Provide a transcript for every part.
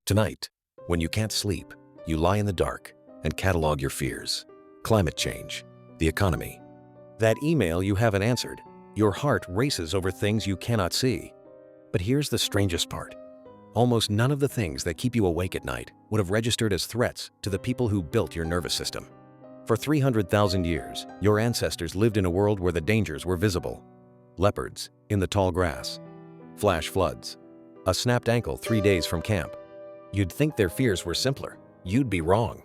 Tonight, when you can't sleep, you lie in the dark and catalog your fears. Climate change, the economy. That email you haven't answered. Your heart races over things you cannot see. But here's the strangest part. Almost none of the things that keep you awake at night would have registered as threats to the people who built your nervous system. For 300,000 years, your ancestors lived in a world where the dangers were visible. Leopards in the tall grass, flash floods, a snapped ankle 3 days from camp. You'd think their fears were simpler. You'd be wrong.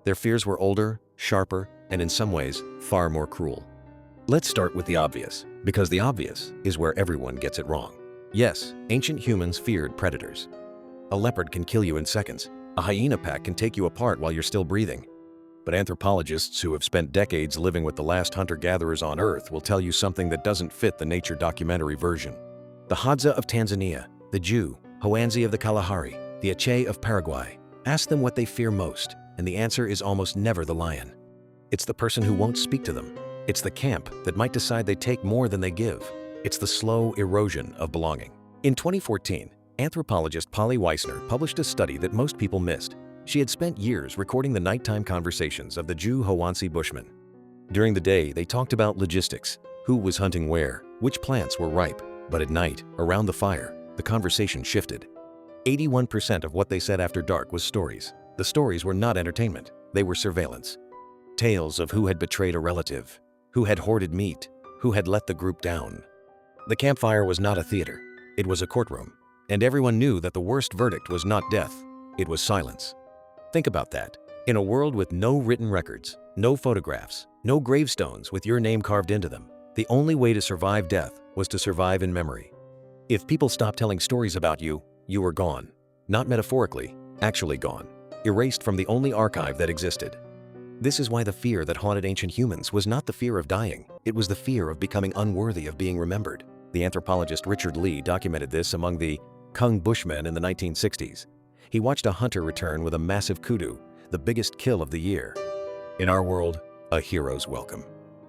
Their fears were older, sharper, and in some ways, far more cruel. Let's start with the obvious, because the obvious is where everyone gets it wrong. Yes, ancient humans feared predators. A leopard can kill you in seconds. A hyena pack can take you apart while you're still breathing. But anthropologists who have spent decades living with the last hunter-gatherers on Earth will tell you something that doesn't fit the nature documentary version. The Hadza of Tanzania, the Jew, hoansi of the Kalahari, the Aceh of Paraguay. Ask them what they fear most, and the answer is almost never the lion. It's the person who won't speak to them. It's the camp that might decide they take more than they give. It's the slow erosion of belonging. In 2014, anthropologist Polly Weissner published a study that most people missed. She had spent years recording the nighttime conversations of the Jew hoansi Bushmen. During the day, they talked about logistics, who was hunting where, which plants were ripe. But at night, around the fire, the conversation shifted. 81% of what they said after dark was stories. The stories were not entertainment, they were surveillance. Tales of who had betrayed a relative, who had hoarded meat, who had let the group down. The campfire was not a theater, it was a courtroom. And everyone knew that the worst verdict was not death, it was silence. Think about that. In a world with no written records, no photographs, no gravestones with your name carved into them, the only way to survive death was to survive in memory. If people stopped telling stories about you, you were gone. Not metaphorically, actually gone. Erased from the only archive that existed. This is why the fear that haunted ancient humans was not the fear of dying, it was the fear of becoming unworthy of being remembered. The anthropologist Richard Lee documented this among the Kung Bushmen in the 1960s. He watched a hunter return with a massive kudu, the biggest kill of the year. In our world, a hero's welcome.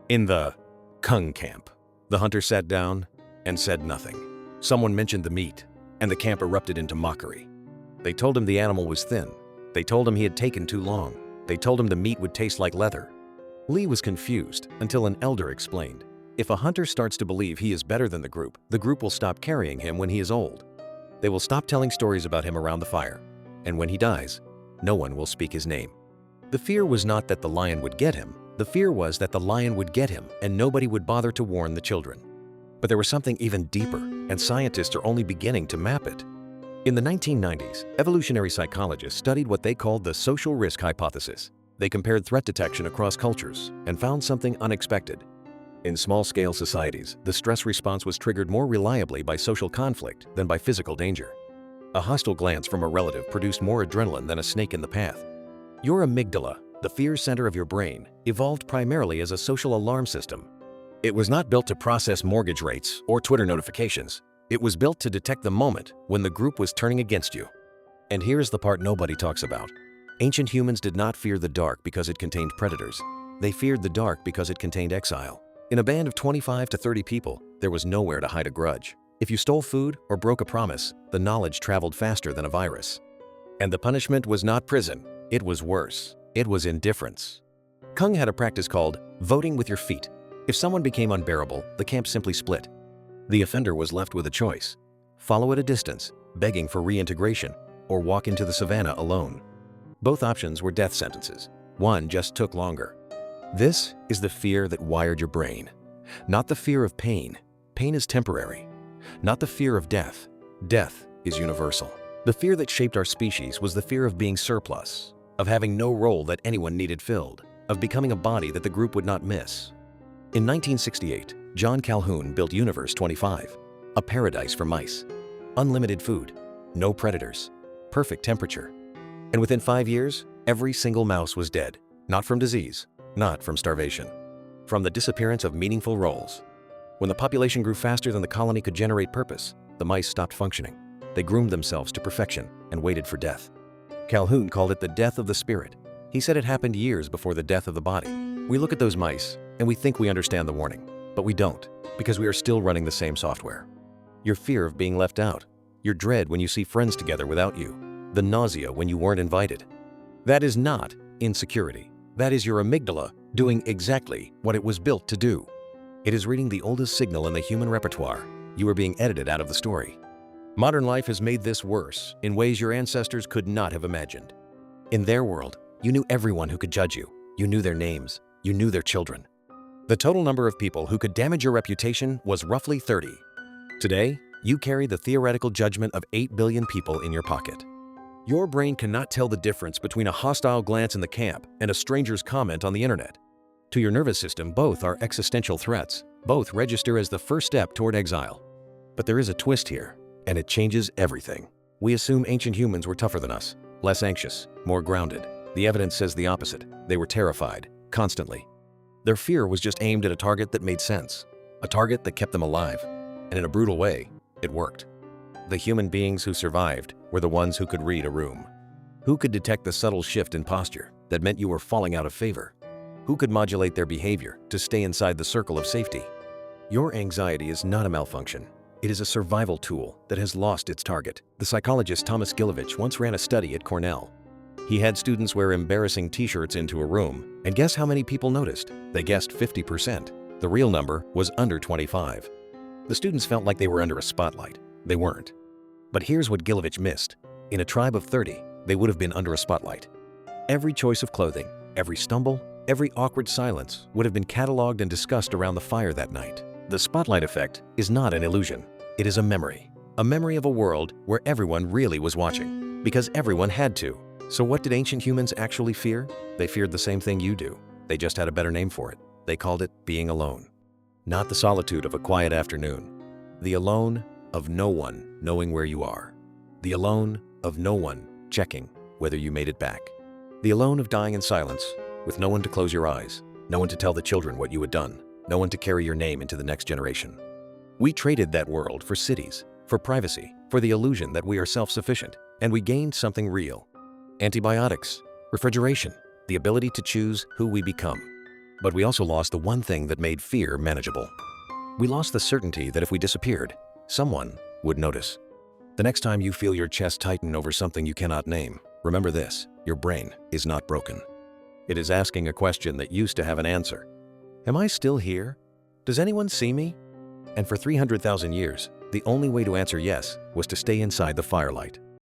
In the Kung camp, the hunter sat down and said nothing. Someone mentioned the meat, and the camp erupted into mockery. They told him the animal was thin. They told him he had taken too long. They told him the meat would taste like leather. Lee was confused until an elder explained, if a hunter starts to believe he is better than the group will stop carrying him when he is old. They will stop telling stories about him around the fire. And when he dies, no one will speak his name. The fear was not that the lion would get him. The fear was that the lion would get him and nobody would bother to warn the children. But there was something even deeper, and scientists are only beginning to map it. In the 1990s, evolutionary psychologists studied what they called the social risk hypothesis. They compared threat detection across cultures and found something unexpected. In small-scale societies, the stress response was triggered more reliably by social conflict than by physical danger. A hostile glance from a relative produced more adrenaline than a snake in the path. Your amygdala, the fear center of your brain, evolved primarily as a social alarm system. It was not built to process mortgage rates or Twitter notifications. It was built to detect the moment when the group was turning against you. And here's the part nobody talks about. Ancient humans did not fear the dark because it contained predators. They feared the dark because it contained exile. In a band of 25 to 30 people, there was nowhere to hide a grudge. If you stole food or broke a promise, the knowledge traveled faster than a virus. And the punishment was not prison. It was worse. It was indifference. Kung had a practice called voting with your feet. If someone became unbearable, the camp simply split. The offender was left with a choice: follow at a distance, begging for reintegration, or walk into the savannah alone. Both options were death sentences. One just took longer. This is the fear that wired your brain. Not the fear of pain. Pain is temporary. Not the fear of death. Death is universal. The fear that shaped our species was the fear of being surplus, of having no role that anyone needed filled, of becoming a body that the group would not miss. In 1968, John Calhoun built Universe 25, a paradise for mice. Unlimited food, no predators, perfect temperature. And within 5 years, every single mouse was dead, not from disease, not from starvation, from the disappearance of meaningful roles. When the population grew faster than the colony could generate purpose, the mice stopped functioning. They groomed themselves to perfection and waited for death. Calhoun called it the death of the spirit. He said it happened years before the death of the body. We look at those mice and we think we understand the warning, but we don't, because we are still running the same software. Your fear of being left out, your dread when you see friends together without you, the nausea when you weren't invited. That is not insecurity. That is your amygdala doing exactly what it was built to do. It is reading the oldest signal in the human repertoire. You are being edited out of the story. Modern life has made this worse in ways your ancestors could not have imagined. In their world, you knew everyone who could judge you. You knew their names. You knew their children. The total number of people who could damage your reputation was roughly 30. Today, you carry the theoretical judgment of 8 billion people in your pocket. Your brain cannot tell the difference between a hostile glance in the camp and a stranger's comment on the internet. To your nervous system, both are existential threats. Both register as the first step toward exile. But there is a twist here, and it changes everything. We assume ancient humans were tougher than us, less anxious, more grounded. The evidence says the opposite. They were terrified, constantly. Their fear was just aimed at a target that made sense, a target that kept them alive. And in a brutal way, it worked. The human beings who survived were the ones who could read a room. Who could detect the subtle shift in posture that meant you were falling out of favor? Who could modulate their behavior to stay inside the circle of safety? Your anxiety is not a malfunction. It is a survival tool that has lost its target. The psychologist Thomas Gilovich once ran a study at Cornell. He had students wear embarrassing t-shirts into a room, and guess how many people noticed? They guessed 50%. The real number was under 25. The students felt like they were under a spotlight. They weren't. But here's what Gilovich missed. In a tribe of 30, they would have been under a spotlight. Every choice of clothing, every stumble, every awkward silence would have been cataloged and discussed around the fire that night. The spotlight effect is not an illusion. It is a memory of a world where everyone really was watching, because everyone had to. So what did ancient humans actually fear? They feared the same thing you do. They just had a better name for it. They called it being alone. Not the solitude of a quiet afternoon. The alone of no one knowing where you are. The alone of no one checking whether you made it back. The alone of dying in silence, with no one to close your eyes, no one to tell the children what you had done, no one to carry your name into the next generation. We traded that world for cities, for privacy, for the illusion that we are self-sufficient, and we gained something real. Antibiotics, refrigeration, the ability to choose who we become. But we also lost the one thing that made fear manageable. We lost the certainty that if we disappeared, someone would notice. The next time you feel your chest tighten over something you cannot name, remember this: your brain is not broken. It is asking a question that used to have an answer. Am I still here? Does anyone see me? And for 300,000 years, the only way to answer yes was to stay inside the firelight.